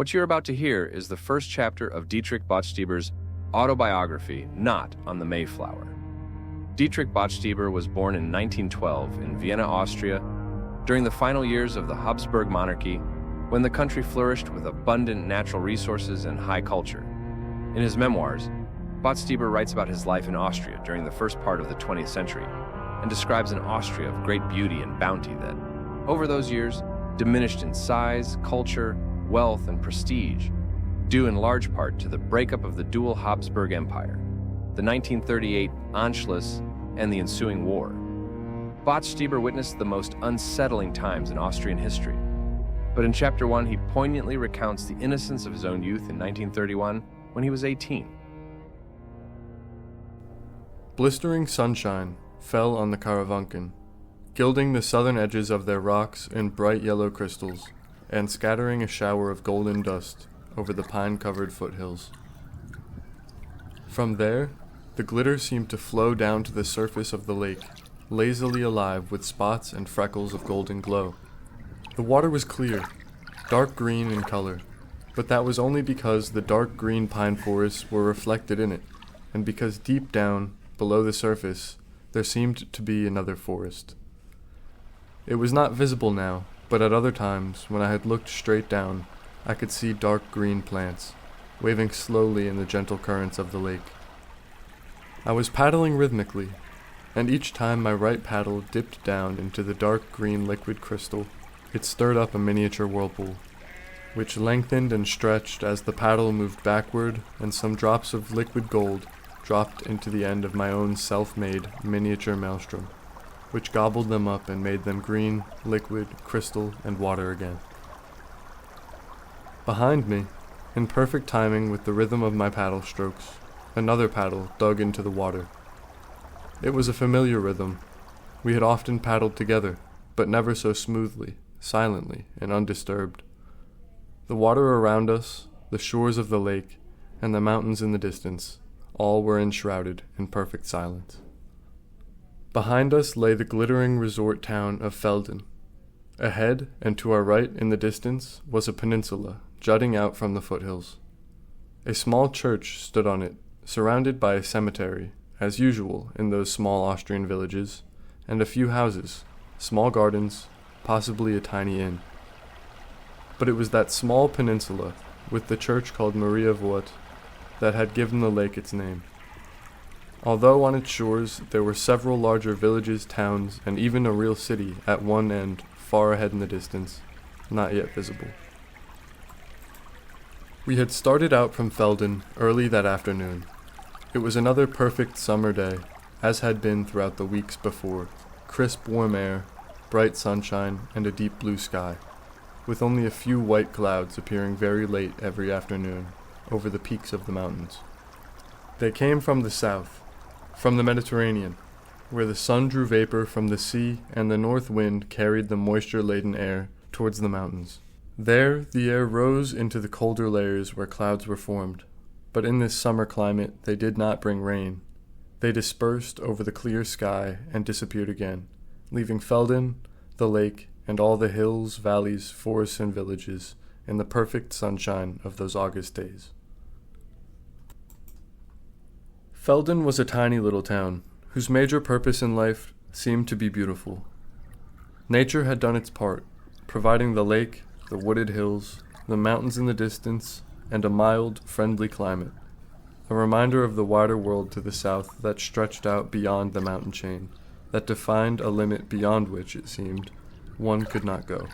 What you're about to hear is the first chapter of Dietrich Botstieber's autobiography, Not on the Mayflower. Dietrich Botstieber was born in 1912 in Vienna, Austria, during the final years of the Habsburg monarchy, when the country flourished with abundant natural resources and high culture. In his memoirs, Botstieber writes about his life in Austria during the first part of the 20th century and describes an Austria of great beauty and bounty that, over those years, diminished in size, culture, wealth, and prestige, due in large part to the breakup of the dual Habsburg Empire, the 1938 Anschluss, and the ensuing war. Botstieber witnessed the most unsettling times in Austrian history. But in Chapter 1, he poignantly recounts the innocence of his own youth in 1931 when he was 18. Blistering sunshine fell on the Karawanken, gilding the southern edges of their rocks in bright yellow crystals, and scattering a shower of golden dust over the pine-covered foothills. From there, the glitter seemed to flow down to the surface of the lake, lazily alive with spots and freckles of golden glow. The water was clear, dark green in color, but that was only because the dark green pine forests were reflected in it, and because deep down, below the surface, there seemed to be another forest. It was not visible now, but at other times, when I had looked straight down, I could see dark green plants, waving slowly in the gentle currents of the lake. I was paddling rhythmically, and each time my right paddle dipped down into the dark green liquid crystal, it stirred up a miniature whirlpool, which lengthened and stretched as the paddle moved backward, and some drops of liquid gold dropped into the end of my own self-made miniature maelstrom, which gobbled them up and made them green, liquid, crystal, and water again. Behind me, in perfect timing with the rhythm of my paddle strokes, another paddle dug into the water. It was a familiar rhythm. We had often paddled together, but never so smoothly, silently, and undisturbed. The water around us, the shores of the lake, and the mountains in the distance, all were enshrouded in perfect silence. Behind us lay the glittering resort town of Felden. Ahead, and to our right in the distance, was a peninsula jutting out from the foothills. A small church stood on it, surrounded by a cemetery, as usual in those small Austrian villages, and a few houses, small gardens, possibly a tiny inn. But it was that small peninsula, with the church called Maria Wort, that had given the lake its name. Although on its shores there were several larger villages, towns, and even a real city at one end, far ahead in the distance, not yet visible. We had started out from Felden early that afternoon. It was another perfect summer day, as had been throughout the weeks before, crisp warm air, bright sunshine, and a deep blue sky, with only a few white clouds appearing very late every afternoon over the peaks of the mountains. They came from the south, from the Mediterranean, where the sun drew vapor from the sea and the north wind carried the moisture-laden air towards the mountains. There, the air rose into the colder layers where clouds were formed, but in this summer climate they did not bring rain. They dispersed over the clear sky and disappeared again, leaving Felden, the lake, and all the hills, valleys, forests, and villages in the perfect sunshine of those August days. Felden was a tiny little town, whose major purpose in life seemed to be beautiful. Nature had done its part, providing the lake, the wooded hills, the mountains in the distance, and a mild, friendly climate, a reminder of the wider world to the south that stretched out beyond the mountain chain, that defined a limit beyond which, it seemed, one could not go.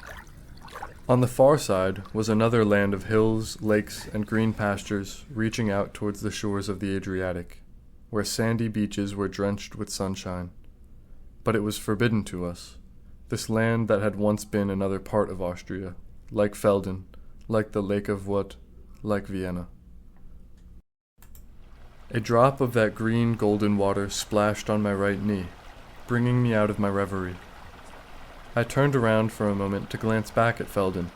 On the far side was another land of hills, lakes, and green pastures reaching out towards the shores of the Adriatic, where sandy beaches were drenched with sunshine. But it was forbidden to us, this land that had once been another part of Austria, like Felden, like the Lake of Wort, like Vienna. A drop of that green golden water splashed on my right knee, bringing me out of my reverie. I turned around for a moment to glance back at Felden.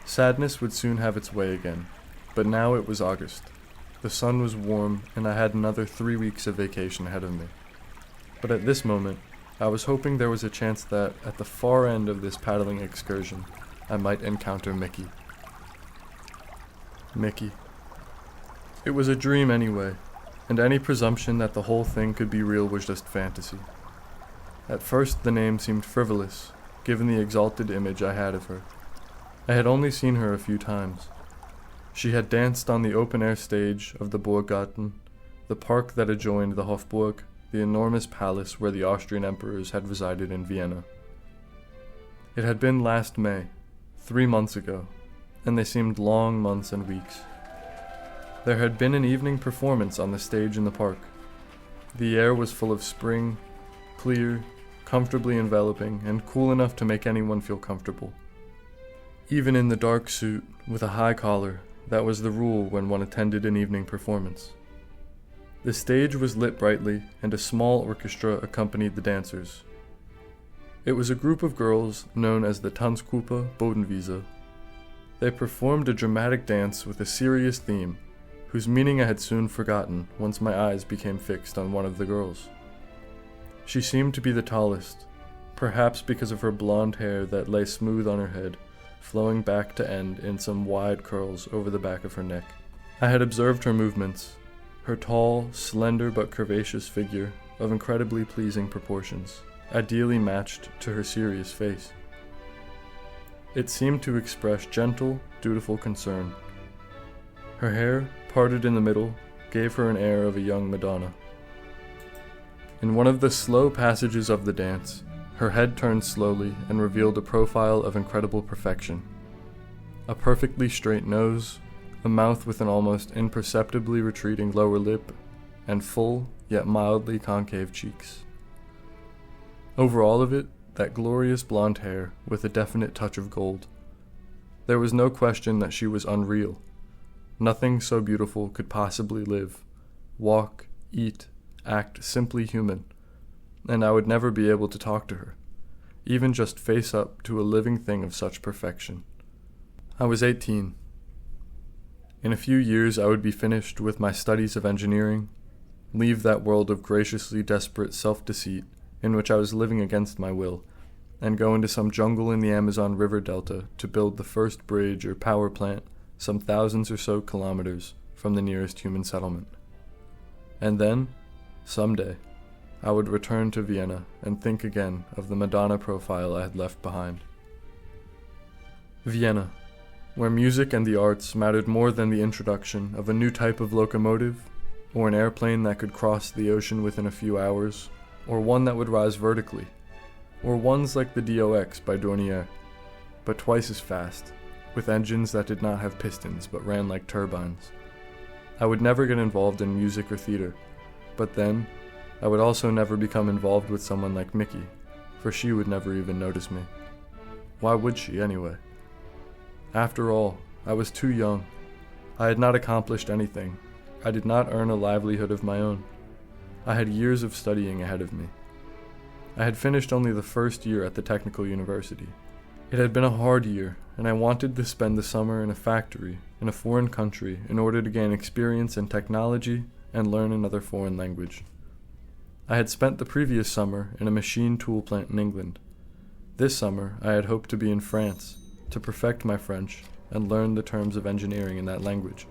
Sadness would soon have its way again, but now it was August. The sun was warm, and I had another 3 weeks of vacation ahead of me. But at this moment, I was hoping there was a chance that, at the far end of this paddling excursion, I might encounter Mickey. Mickey. It was a dream anyway, and any presumption that the whole thing could be real was just fantasy. At first the name seemed frivolous, given the exalted image I had of her. I had only seen her a few times. She had danced on the open-air stage of the Burggarten, the park that adjoined the Hofburg, the enormous palace where the Austrian emperors had resided in Vienna. It had been last May, 3 months ago, and they seemed long months and weeks. There had been an evening performance on the stage in the park. The air was full of spring, clear, comfortably enveloping, and cool enough to make anyone feel comfortable. Even in the dark suit, with a high collar, that was the rule when one attended an evening performance. The stage was lit brightly, and a small orchestra accompanied the dancers. It was a group of girls known as the Tanzgruppe Bodenwiese. They performed a dramatic dance with a serious theme, whose meaning I had soon forgotten once my eyes became fixed on one of the girls. She seemed to be the tallest, perhaps because of her blonde hair that lay smooth on her head, flowing back to end in some wide curls over the back of her neck. I had observed her movements, her tall, slender but curvaceous figure of incredibly pleasing proportions, ideally matched to her serious face. It seemed to express gentle, dutiful concern. Her hair, parted in the middle, gave her an air of a young Madonna. In one of the slow passages of the dance, her head turned slowly and revealed a profile of incredible perfection. A perfectly straight nose, a mouth with an almost imperceptibly retreating lower lip, and full, yet mildly concave cheeks. Over all of it, that glorious blonde hair with a definite touch of gold. There was no question that she was unreal. Nothing so beautiful could possibly live, walk, eat, act simply human, and I would never be able to talk to her, even just face up to a living thing of such perfection. I was 18. In a few years I would be finished with my studies of engineering, leave that world of graciously desperate self-deceit in which I was living against my will, and go into some jungle in the Amazon River Delta to build the first bridge or power plant some thousands or so kilometers from the nearest human settlement. And then, someday, I would return to Vienna and think again of the Madonna profile I had left behind. Vienna, where music and the arts mattered more than the introduction of a new type of locomotive, or an airplane that could cross the ocean within a few hours, or one that would rise vertically, or ones like the DOX by Dornier, but twice as fast, with engines that did not have pistons but ran like turbines. I would never get involved in music or theater, but then, I would also never become involved with someone like Mickey, for she would never even notice me. Why would she, anyway? After all, I was too young. I had not accomplished anything. I did not earn a livelihood of my own. I had years of studying ahead of me. I had finished only the first year at the Technical University. It had been a hard year, and I wanted to spend the summer in a factory in a foreign country in order to gain experience in technology and learn another foreign language. I had spent the previous summer in a machine tool plant in England. This summer, I had hoped to be in France, to perfect my French and learn the terms of engineering in that language.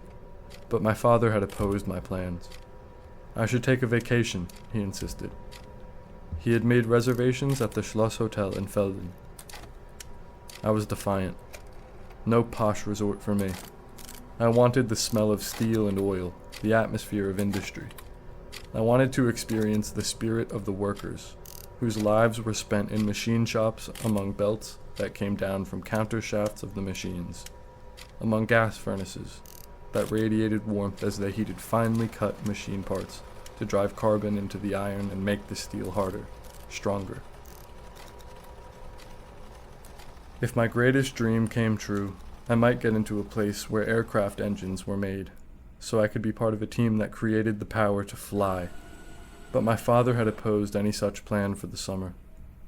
But my father had opposed my plans. I should take a vacation, he insisted. He had made reservations at the Schloss Hotel in Felden. I was defiant. No posh resort for me. I wanted the smell of steel and oil, the atmosphere of industry. I wanted to experience the spirit of the workers, whose lives were spent in machine shops among belts that came down from counter shafts of the machines, among gas furnaces that radiated warmth as they heated finely cut machine parts to drive carbon into the iron and make the steel harder, stronger. If my greatest dream came true, I might get into a place where aircraft engines were made, so I could be part of a team that created the power to fly. But my father had opposed any such plan for the summer.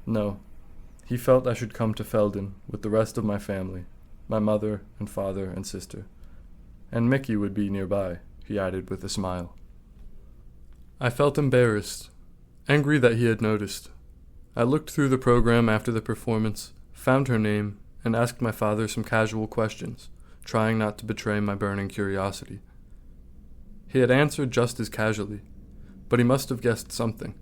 No, he felt I should come to Felden with the rest of my family, my mother and father and sister. And Mickey would be nearby, he added with a smile. I felt embarrassed, angry that he had noticed. I looked through the program after the performance, found her name, and asked my father some casual questions, trying not to betray my burning curiosity. He had answered just as casually, but he must have guessed something.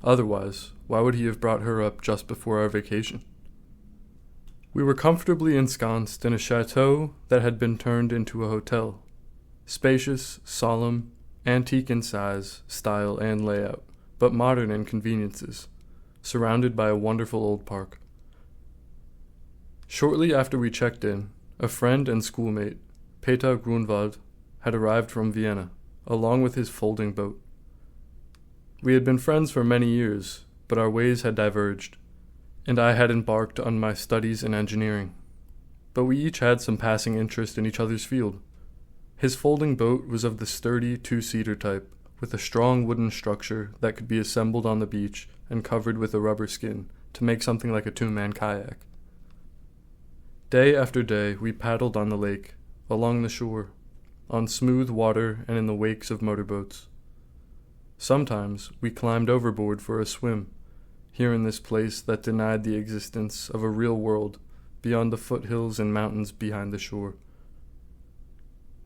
Otherwise, why would he have brought her up just before our vacation? We were comfortably ensconced in a chateau that had been turned into a hotel. Spacious, solemn, antique in size, style, and layout, but modern in conveniences, surrounded by a wonderful old park. Shortly after we checked in, a friend and schoolmate, Peter Grunwald, had arrived from Vienna, along with his folding boat. We had been friends for many years, but our ways had diverged, and I had embarked on my studies in engineering. But we each had some passing interest in each other's field. His folding boat was of the sturdy two-seater type, with a strong wooden structure that could be assembled on the beach and covered with a rubber skin to make something like a two-man kayak. Day after day we paddled on the lake, along the shore, on smooth water and in the wakes of motorboats. Sometimes we climbed overboard for a swim, here in this place that denied the existence of a real world beyond the foothills and mountains behind the shore.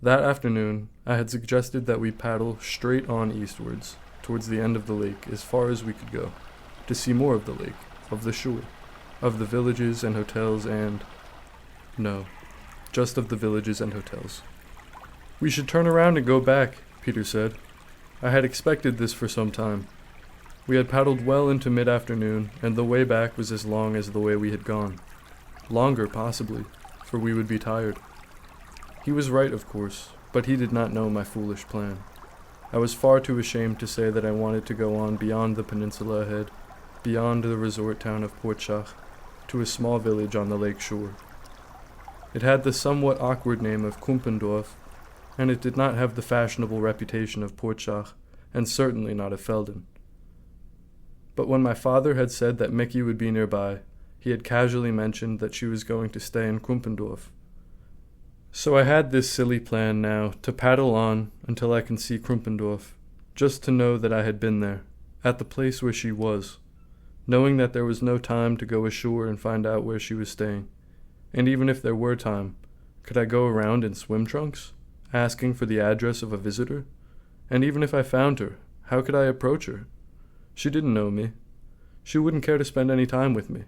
That afternoon, I had suggested that we paddle straight on eastwards, towards the end of the lake as far as we could go, to see more of the lake, of the shore, of the villages and hotels and... No, just of the villages and hotels. "We should turn around and go back," Peter said. I had expected this for some time. We had paddled well into mid-afternoon, and the way back was as long as the way we had gone. Longer, possibly, for we would be tired. He was right, of course, but he did not know my foolish plan. I was far too ashamed to say that I wanted to go on beyond the peninsula ahead, beyond the resort town of Portschach, to a small village on the lake shore. It had the somewhat awkward name of Kumpendorf, and it did not have the fashionable reputation of Portschach, and certainly not of Felden. But when my father had said that Mickey would be nearby, he had casually mentioned that she was going to stay in Kumpendorf. So I had this silly plan now to paddle on until I can see Kumpendorf, just to know that I had been there, at the place where she was, knowing that there was no time to go ashore and find out where she was staying. And even if there were time, could I go around in swim trunks, asking for the address of a visitor? And even if I found her, how could I approach her? She didn't know me. She wouldn't care to spend any time with me.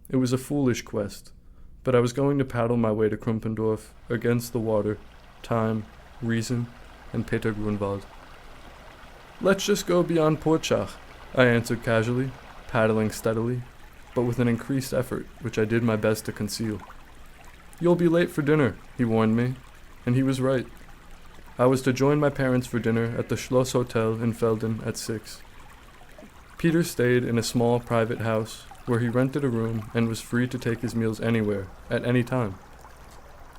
It was a foolish quest, but I was going to paddle my way to Kumpendorf against the water, time, reason, and Peter Grunwald. "Let's just go beyond Portschach," I answered casually, paddling steadily, but with an increased effort which I did my best to conceal. "You'll be late for dinner," he warned me, and he was right. I was to join my parents for dinner at the Schloss Hotel in Felden at 6. Peter stayed in a small private house where he rented a room and was free to take his meals anywhere, at any time.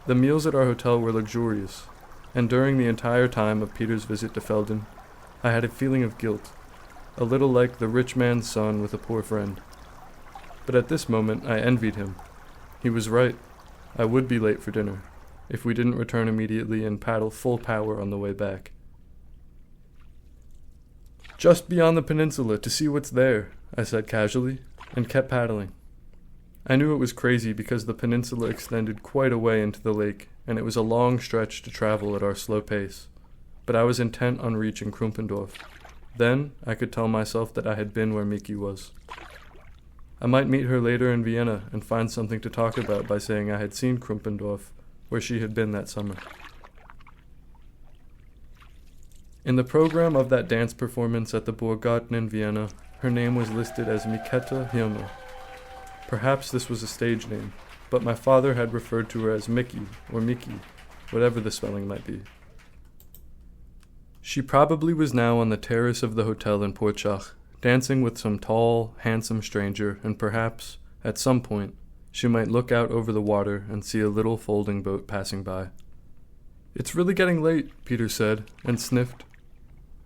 The meals at our hotel were luxurious, and during the entire time of Peter's visit to Felden, I had a feeling of guilt, a little like the rich man's son with a poor friend. But at this moment I envied him. He was right. I would be late for dinner, if we didn't return immediately and paddle full power on the way back. "Just beyond the peninsula to see what's there," I said casually, and kept paddling. I knew it was crazy because the peninsula extended quite a way into the lake, and it was a long stretch to travel at our slow pace, but I was intent on reaching Kumpendorf. Then I could tell myself that I had been where Miki was. I might meet her later in Vienna and find something to talk about by saying I had seen Kumpendorf, where she had been that summer. In the program of that dance performance at the Burggarten in Vienna, her name was listed as Miketta Hirmer. Perhaps this was a stage name, but my father had referred to her as Mickey or Miki, whatever the spelling might be. She probably was now on the terrace of the hotel in Portschach, dancing with some tall, handsome stranger, and perhaps, at some point, she might look out over the water and see a little folding boat passing by. "It's really getting late," Peter said, and sniffed.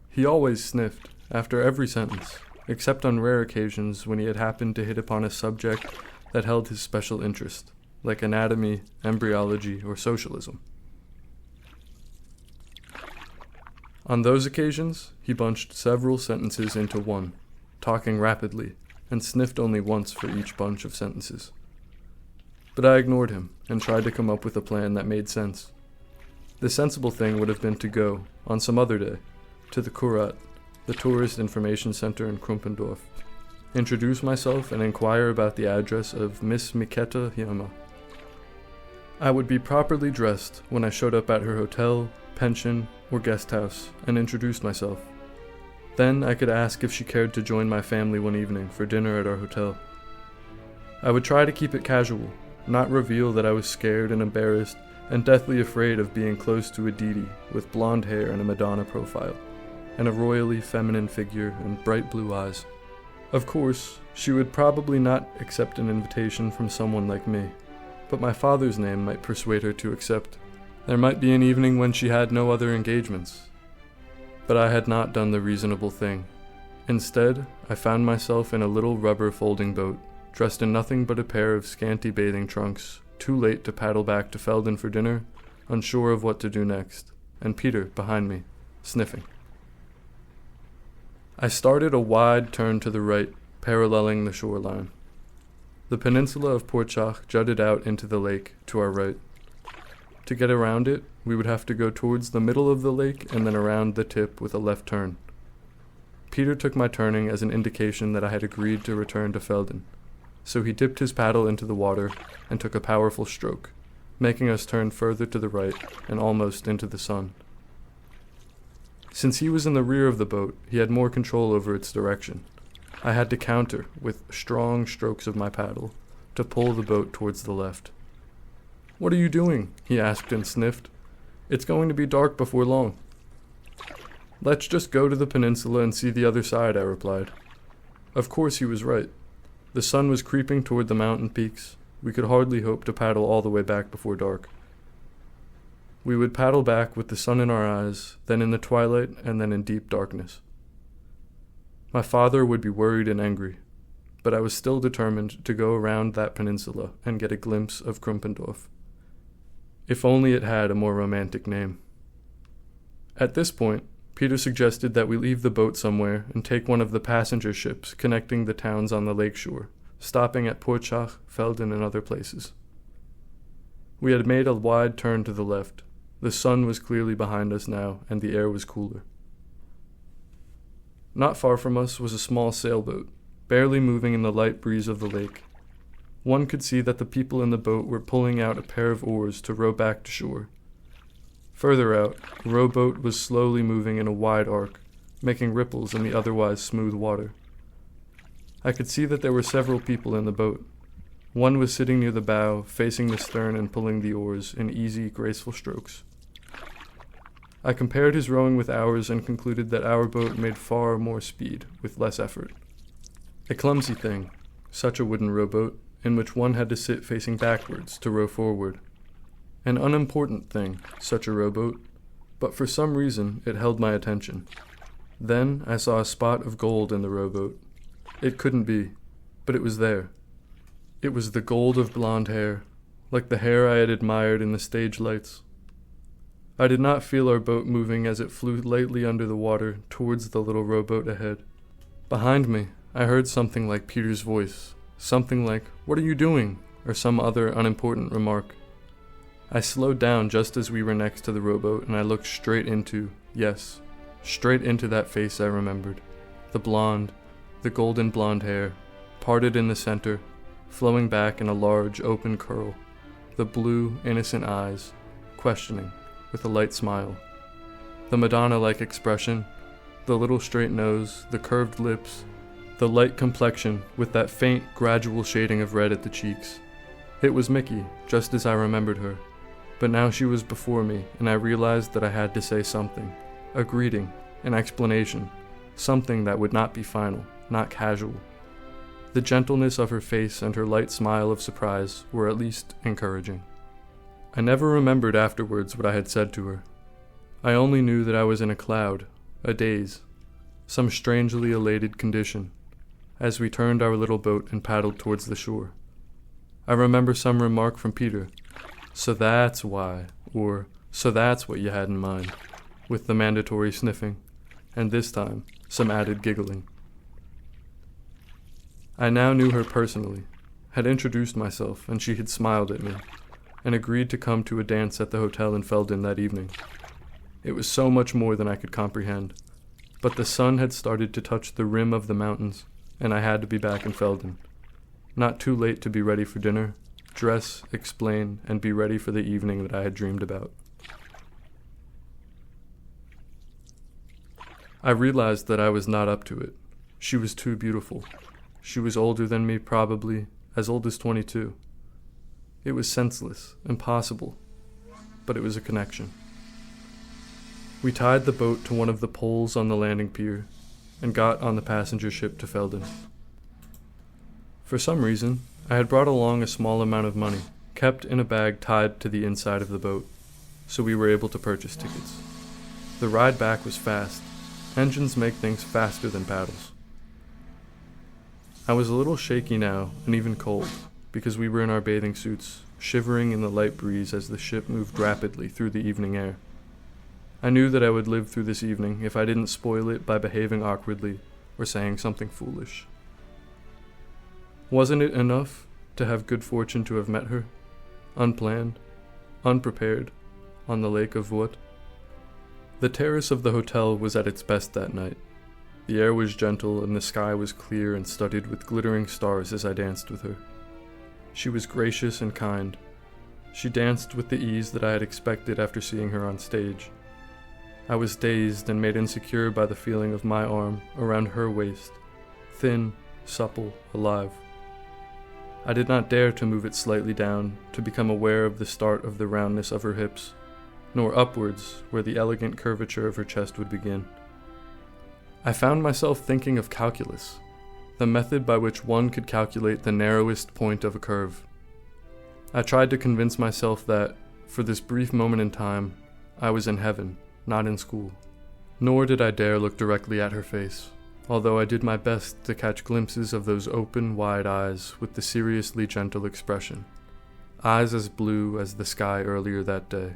He always sniffed, after every sentence, except on rare occasions when he had happened to hit upon a subject that held his special interest, like anatomy, embryology, or socialism. On those occasions, he bunched several sentences into one, talking rapidly, and sniffed only once for each bunch of sentences. but I ignored him and tried to come up with a plan that made sense. The sensible thing would have been to go, on some other day, to the Kurat, the tourist information center in Krumpendorf, introduce myself and inquire about the address of Miss Miketta Hyama. I would be properly dressed when I showed up at her hotel, pension, or guest house and introduced myself. Then I could ask if she cared to join my family one evening for dinner at our hotel. I would try to keep it casual, not reveal that I was scared and embarrassed and deathly afraid of being close to a deity with blonde hair and a Madonna profile, and a royally feminine figure and bright blue eyes. Of course, she would probably not accept an invitation from someone like me, but my father's name might persuade her to accept. There might be an evening when she had no other engagements. But I had not done the reasonable thing. Instead, I found myself in a little rubber folding boat, dressed in nothing but a pair of scanty bathing trunks, too late to paddle back to Felden for dinner, unsure of what to do next, and Peter behind me, sniffing. I started a wide turn to the right, paralleling the shoreline. The peninsula of Portschach jutted out into the lake to our right. To get around it, we would have to go towards the middle of the lake and then around the tip with a left turn. Peter took my turning as an indication that I had agreed to return to Felden, so he dipped his paddle into the water and took a powerful stroke, making us turn further to the right and almost into the sun. Since he was in the rear of the boat, he had more control over its direction. I had to counter with strong strokes of my paddle to pull the boat towards the left. "What are you doing?" he asked and sniffed. "It's going to be dark before long." "Let's just go to the peninsula and see the other side," I replied. Of course he was right. The sun was creeping toward the mountain peaks. We could hardly hope to paddle all the way back before dark. We would paddle back with the sun in our eyes, then in the twilight, and then in deep darkness. My father would be worried and angry, but I was still determined to go around that peninsula and get a glimpse of Krumpendorf. If only it had a more romantic name. At this point, Peter suggested that we leave the boat somewhere and take one of the passenger ships connecting the towns on the lakeshore, stopping at Portschach, Felden, and other places. We had made a wide turn to the left. The sun was clearly behind us now, and the air was cooler. Not far from us was a small sailboat, barely moving in the light breeze of the lake. One could see that the people in the boat were pulling out a pair of oars to row back to shore. Further out, the rowboat was slowly moving in a wide arc, making ripples in the otherwise smooth water. I could see that there were several people in the boat. One was sitting near the bow, facing the stern and pulling the oars in easy, graceful strokes. I compared his rowing with ours and concluded that our boat made far more speed, with less effort. A clumsy thing, such a wooden rowboat, in which one had to sit facing backwards to row forward. An unimportant thing, such a rowboat, but for some reason it held my attention. Then I saw a spot of gold in the rowboat. It couldn't be, but it was there. It was the gold of blonde hair, like the hair I had admired in the stage lights. I did not feel our boat moving as it flew lightly under the water towards the little rowboat ahead. Behind me, I heard something like Peter's voice, something like, "What are you doing?" or some other unimportant remark. I slowed down just as we were next to the rowboat, and I looked straight into that face I remembered. The blonde, the golden blonde hair, parted in the center, flowing back in a large open curl, the blue, innocent eyes, questioning, with a light smile. The Madonna-like expression, the little straight nose, the curved lips, the light complexion with that faint, gradual shading of red at the cheeks. It was Mickey, just as I remembered her. But now she was before me, and I realized that I had to say something. A greeting, an explanation, something that would not be final, not casual. The gentleness of her face and her light smile of surprise were at least encouraging. I never remembered afterwards what I had said to her. I only knew that I was in a cloud, a daze, some strangely elated condition, as we turned our little boat and paddled towards the shore. I remember some remark from Peter, "So that's why," or "So that's what you had in mind," with the mandatory sniffing, and this time, some added giggling. I now knew her personally, had introduced myself, and she had smiled at me, and agreed to come to a dance at the hotel in Felden that evening. It was so much more than I could comprehend, but the sun had started to touch the rim of the mountains, and I had to be back in Felden. Not too late to be ready for dinner, dress, explain, and be ready for the evening that I had dreamed about. I realized that I was not up to it. She was too beautiful. She was older than me, probably, as old as 22. It was senseless, impossible, but it was a connection. We tied the boat to one of the poles on the landing pier and got on the passenger ship to Felden. For some reason, I had brought along a small amount of money, kept in a bag tied to the inside of the boat, so we were able to purchase tickets. The ride back was fast. Engines make things faster than paddles. I was a little shaky now, and even cold, because we were in our bathing suits, shivering in the light breeze as the ship moved rapidly through the evening air. I knew that I would live through this evening if I didn't spoil it by behaving awkwardly or saying something foolish. Wasn't it enough to have good fortune to have met her, unplanned, unprepared, on the lake of Voet? The terrace of the hotel was at its best that night. The air was gentle and the sky was clear and studded with glittering stars as I danced with her. She was gracious and kind. She danced with the ease that I had expected after seeing her on stage. I was dazed and made insecure by the feeling of my arm around her waist, thin, supple, alive. I did not dare to move it slightly down to become aware of the start of the roundness of her hips, nor upwards where the elegant curvature of her chest would begin. I found myself thinking of calculus, the method by which one could calculate the narrowest point of a curve. I tried to convince myself that, for this brief moment in time, I was in heaven, not in school. Nor did I dare look directly at her face, although I did my best to catch glimpses of those open, wide eyes with the seriously gentle expression, eyes as blue as the sky earlier that day.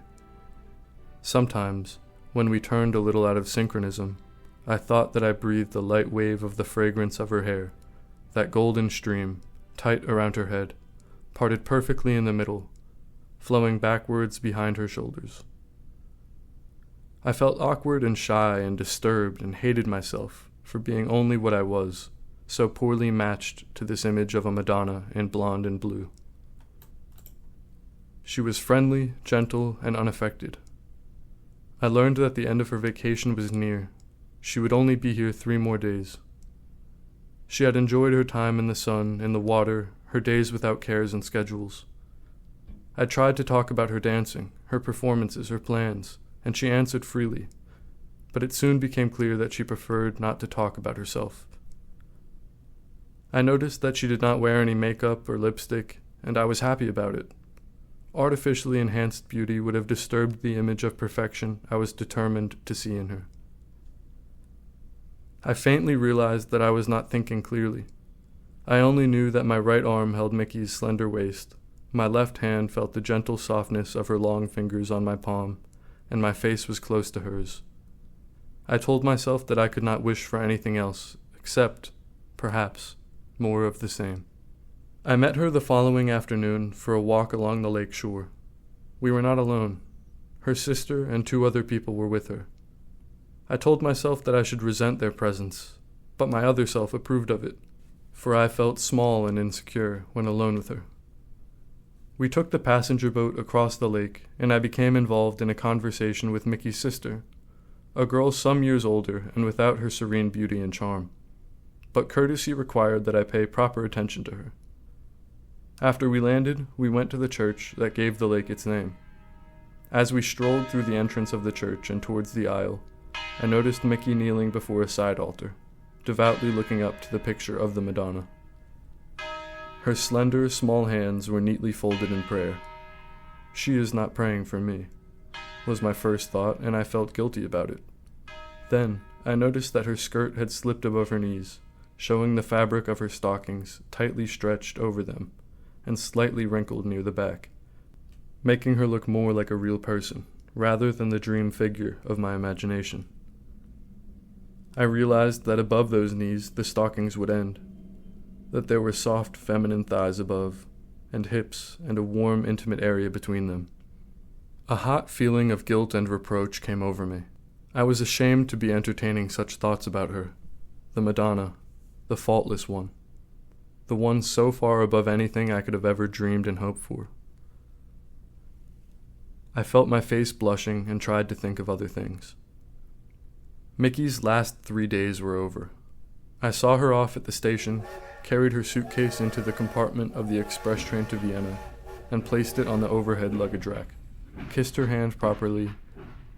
Sometimes, when we turned a little out of synchronism, I thought that I breathed the light wave of the fragrance of her hair, that golden stream, tight around her head, parted perfectly in the middle, flowing backwards behind her shoulders. I felt awkward and shy and disturbed and hated myself for being only what I was, so poorly matched to this image of a Madonna in blonde and blue. She was friendly, gentle, and unaffected. I learned that the end of her vacation was near. She would only be here 3 more days. She had enjoyed her time in the sun, in the water, her days without cares and schedules. I tried to talk about her dancing, her performances, her plans, and she answered freely, but it soon became clear that she preferred not to talk about herself. I noticed that she did not wear any makeup or lipstick, and I was happy about it. Artificially enhanced beauty would have disturbed the image of perfection I was determined to see in her. I faintly realized that I was not thinking clearly. I only knew that my right arm held Mickey's slender waist, my left hand felt the gentle softness of her long fingers on my palm, and my face was close to hers. I told myself that I could not wish for anything else, except, perhaps, more of the same. I met her the following afternoon for a walk along the lake shore. We were not alone. Her sister and 2 other people were with her. I told myself that I should resent their presence, but my other self approved of it, for I felt small and insecure when alone with her. We took the passenger boat across the lake, and I became involved in a conversation with Mickey's sister, a girl some years older and without her serene beauty and charm. But courtesy required that I pay proper attention to her. After we landed, we went to the church that gave the lake its name. As we strolled through the entrance of the church and towards the aisle, I noticed Mickey kneeling before a side altar, devoutly looking up to the picture of the Madonna. Her slender, small hands were neatly folded in prayer. She is not praying for me, was my first thought, and I felt guilty about it. Then, I noticed that her skirt had slipped above her knees, showing the fabric of her stockings tightly stretched over them and slightly wrinkled near the back, making her look more like a real person, rather than the dream figure of my imagination. I realized that above those knees the stockings would end. that there were soft feminine thighs above, and hips, and a warm, intimate area between them. A hot feeling of guilt and reproach came over me. I was ashamed to be entertaining such thoughts about her, the Madonna, the faultless one, the one so far above anything I could have ever dreamed and hoped for. I felt my face blushing and tried to think of other things. Mickey's last 3 days were over. I saw her off at the station, carried her suitcase into the compartment of the express train to Vienna, and placed it on the overhead luggage rack, kissed her hand properly,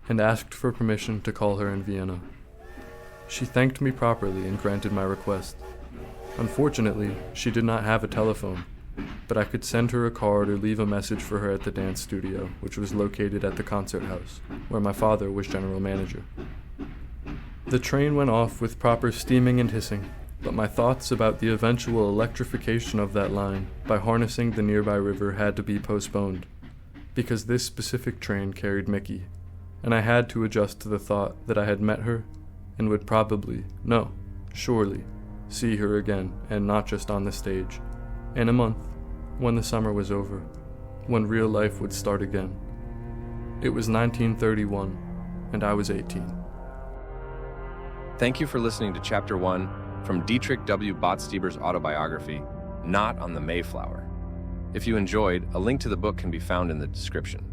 and asked for permission to call her in Vienna. She thanked me properly and granted my request. Unfortunately, she did not have a telephone, but I could send her a card or leave a message for her at the dance studio, which was located at the concert house, where my father was general manager. The train went off with proper steaming and hissing, but my thoughts about the eventual electrification of that line by harnessing the nearby river had to be postponed, because this specific train carried Mickey, and I had to adjust to the thought that I had met her and would probably, no, surely, see her again, and not just on the stage, in a month, when the summer was over, when real life would start again. It was 1931, and I was 18. Thank you for listening to Chapter 1 from Dietrich W. Botstieber's autobiography, Not on the Mayflower. If you enjoyed, a link to the book can be found in the description.